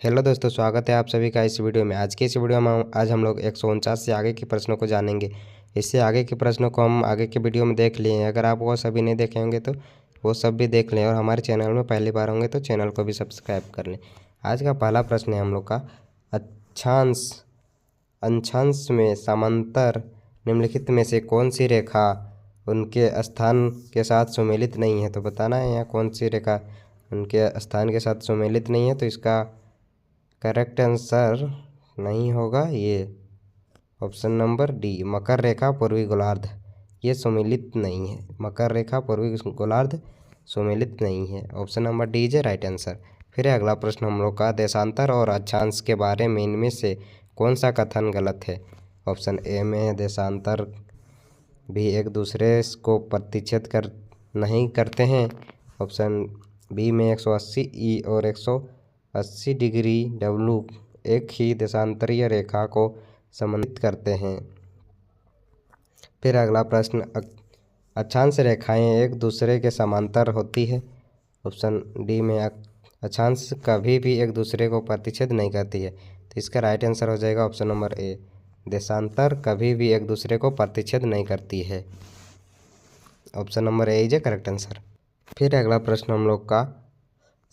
Hello दोस्तों, स्वागत है आप सभी का इस वीडियो में। आज के इस वीडियो में आज हम लोग 149 से आगे के प्रश्नों को जानेंगे। इससे आगे के प्रश्नों को हम आगे के वीडियो में देख लिए हैं। अगर आप वो सभी नहीं देखे होंगे तो वो सब भी देख लें, और हमारे चैनल में पहली बार होंगे तो चैनल को भी सब्सक्राइब कर लें। आज का पहला प्रश्न है हम लोग का, अक्षांश में समांतर निम्नलिखित में से कौन सी रेखा उनके स्थान के साथ सुमेलित नहीं है। तो बताना है यहाँ कौन सी रेखा उनके स्थान के साथ सुमेलित नहीं है। तो इसका करेक्ट आंसर नहीं होगा ये ऑप्शन नंबर डी, मकर रेखा पूर्वी गोलार्ध। ये सुमेलित नहीं है, मकर रेखा पूर्वी गोलार्ध सुमेलित नहीं है। Option number D is right answer. फिर अगला प्रश्न हम लोग का, देशांतर और अक्षांश के बारे में इनमें से कौन सा कथन गलत है। ऑप्शन ए में है देशांतर भी एक दूसरे को प्रतिच्छेद नहीं करते हैं। ऑप्शन बी में 180 ई और 180 डिग्री डब्ल्यू एक ही देशांतरीय रेखा को समन्वित करते हैं। फिर अगला प्रश्न, अक्षांश रेखाएं एक दूसरे के समांतर होती है। ऑप्शन डी में अक्षांश कभी भी एक दूसरे को प्रतिच्छेद नहीं करती है। तो इसका राइट आंसर हो जाएगा ऑप्शन नंबर ए, देशांतर कभी भी एक दूसरे को प्रतिच्छेद नहीं करती है। Option number A is a correct answer. फिर अगला प्रश्न हम लोग का,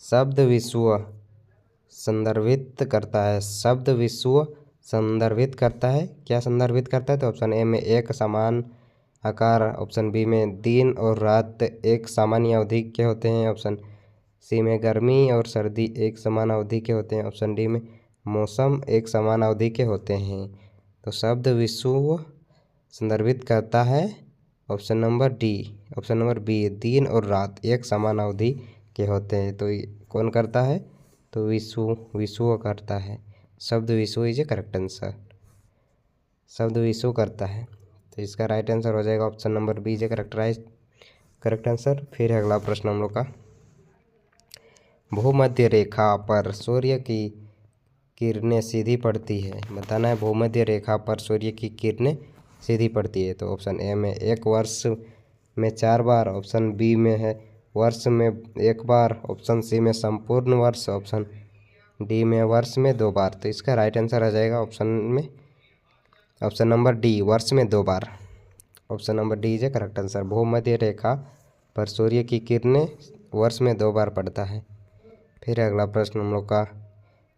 शब्द विश्व संदर्भित करता है। शब्द विश्व संदर्भित करता है, क्या संदर्भित करता है। तो ऑप्शन ए में एक समान आकार, ऑप्शन बी में दिन और रात एक सामान्य अवधि के होते हैं, ऑप्शन सी में गर्मी और सर्दी एक समान अवधि के होते हैं, ऑप्शन डी में मौसम एक समान अवधि के होते हैं। तो शब्द विश्व संदर्भित करता है option number D, option number B, दिन और रात एक समान अवधि के होते हैं। तो कौन करता है, तो विश्व करता है। शब्द विश्व इज ए करेक्ट आंसर, शब्द विश्व करता है। तो इसका राइट आंसर हो जाएगा option number B is a correct answer. फिर अगला प्रश्न हम लोग का, भूमध्य रेखा पर सूर्य की किरणें सीधी पड़ती है। बताना है भूमध्य रेखा पर सूर्य की किरणें सीधी पड़ती है। तो ऑप्शन ए में एक वर्ष में 4 बार, ऑप्शन बी में है वर्ष में 1 बार, ऑप्शन सी में संपूर्ण वर्ष, ऑप्शन डी में वर्ष में 2 बार। तो इसका राइट आंसर आ जाएगा ऑप्शन नंबर डी, वर्ष में 2 बार। Option number D is a correct answer. भूमध्य रेखा पर सूर्य की किरणें वर्ष में 2 बार पड़ता है। फिर अगला प्रश्न हम लोग का,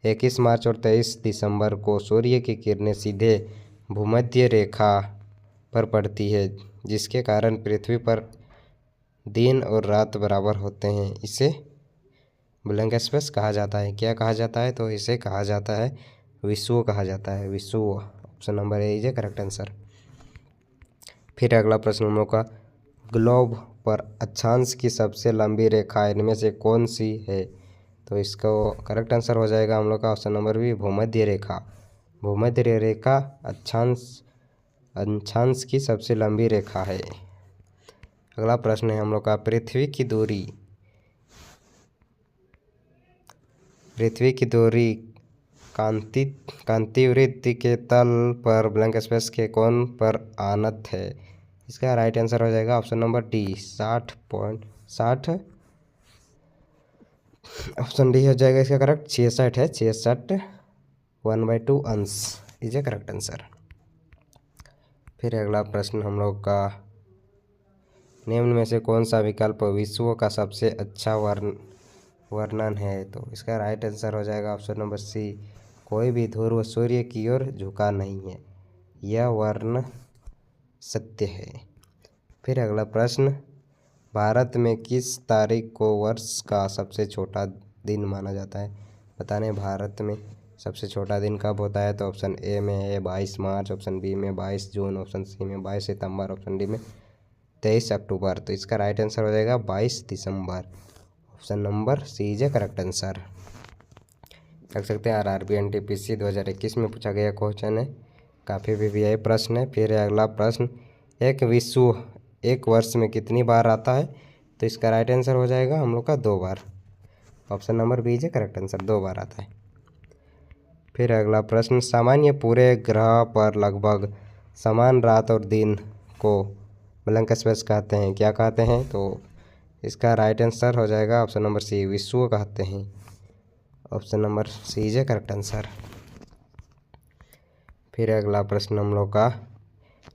21 मार्च और 23 दिसंबर को सूर्य की किरणें सीधे भूमध्य रेखा पर पड़ती है, जिसके कारण पृथ्वी पर दिन और रात बराबर होते हैं। इसे ब्लैंक स्पेस कहा जाता है। क्या कहा जाता है, तो इसे कहा जाता है विश्व कहा जाता है, विश्व। Option number A is a correct answer. फिर अगला प्रश्न हम लोग का, ग्लोब पर अक्षांश की सबसे लंबी रेखा इनमें से कौन सी है। तो इसका करेक्ट आंसर हो जाएगा हम लोग का ऑप्शन नंबर बी, भूमध्य रेखा। भूमध्य रेखा अक्षांश की सबसे लंबी रेखा है। अगला प्रश्न है हम लोग का, पृथ्वी की दूरी कांतिवृत्त के तल पर ब्लैंक स्पेस के कोण पर आनत है। इसका राइट आंसर हो जाएगा option number D, 60.60। Option D हो जाएगा इसका करेक्ट, 66 है, 66 1/2 अंश इज ए करेक्ट आंसर। फिर अगला प्रश्न हम लोग का, निम्न में से कौन सा विकल्प विश्व का सबसे अच्छा वर्णन है। तो इसका राइट आंसर हो जाएगा ऑप्शन नंबर सी, कोई भी ध्रुव सूर्य की ओर झुका नहीं है, यह वर्ण सत्य है। फिर अगला प्रश्न, भारत में किस तारीख को वर्ष का सबसे छोटा दिन माना जाता है। बताने भारत में सबसे छोटा दिन कब होता है। तो ऑप्शन ए में है 22 मार्च, ऑप्शन बी में 22 जून, ऑप्शन सी में 22 सितंबर, ऑप्शन डी में 23 अक्टूबर। तो इसका राइट आंसर हो जाएगा 22 दिसंबर। Option number C is a correct answer. देख सकते हैं आरआरबी एनटीपीसी 2021 में पूछा गया क्वेश्चन है, काफ़ी वीवीआई प्रश्न है। फिर अगला प्रश्न, एक वर्ष में कितनी बार आता है। तो इसका राइट आंसर हो जाएगा हम लोग का 2 बार। Option number B is a correct answer, 2 बार आता है। फिर अगला प्रश्न, सामान्य पूरे ग्रह पर लगभग समान रात और दिन को ब्लैंक स्पेस कहते हैं, क्या कहते हैं। तो इसका राइट आंसर हो जाएगा ऑप्शन नंबर सी, विश्व कहते हैं। Option number C is a correct answer. फिर अगला प्रश्न हम लोग का,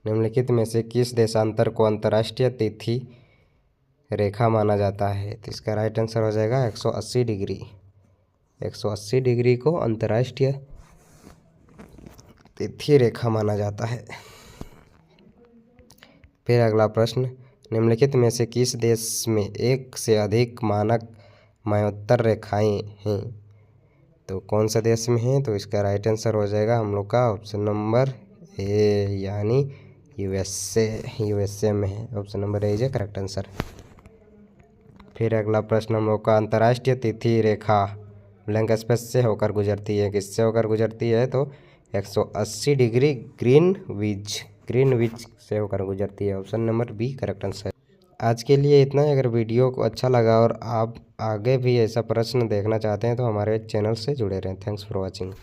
निम्नलिखित में से किस देशांतर को अंतर्राष्ट्रीय तिथि रेखा माना जाता है? तो इसका राइट आंसर हो जाएगा 180 डिग्री। 180 डिग्री को अंतर्राष्ट्रीय तिथि रेखा माना जाता है। फिर अगला प्रश्न, निम्नलिखित में से किस देश में एक से अधिक मानक मयोत्तर रेखाएं हैं? तो कौन सा देश में है? तो इसका राइट आंसर हो जाएगा हम लोग का ऑप्शन नंबर ए यानी यूएसए में है। Option number A is a correct answer. फिर अगला प्रश्न हम लोग का, अंतर्राष्ट्रीय तिथि रेखा ब्लैंक स्पेस से होकर गुजरती है, किससे होकर गुजरती है? तो 180 डिग्री ग्रीनविच से होकर गुजरती है। Option number B correct answer. आज के लिए इतना ही। अगर वीडियो को अच्छा लगा और आप आगे भी ऐसा प्रश्न देखना चाहते हैं तो हमारे चैनल से जुड़े रहें। Thanks for watching.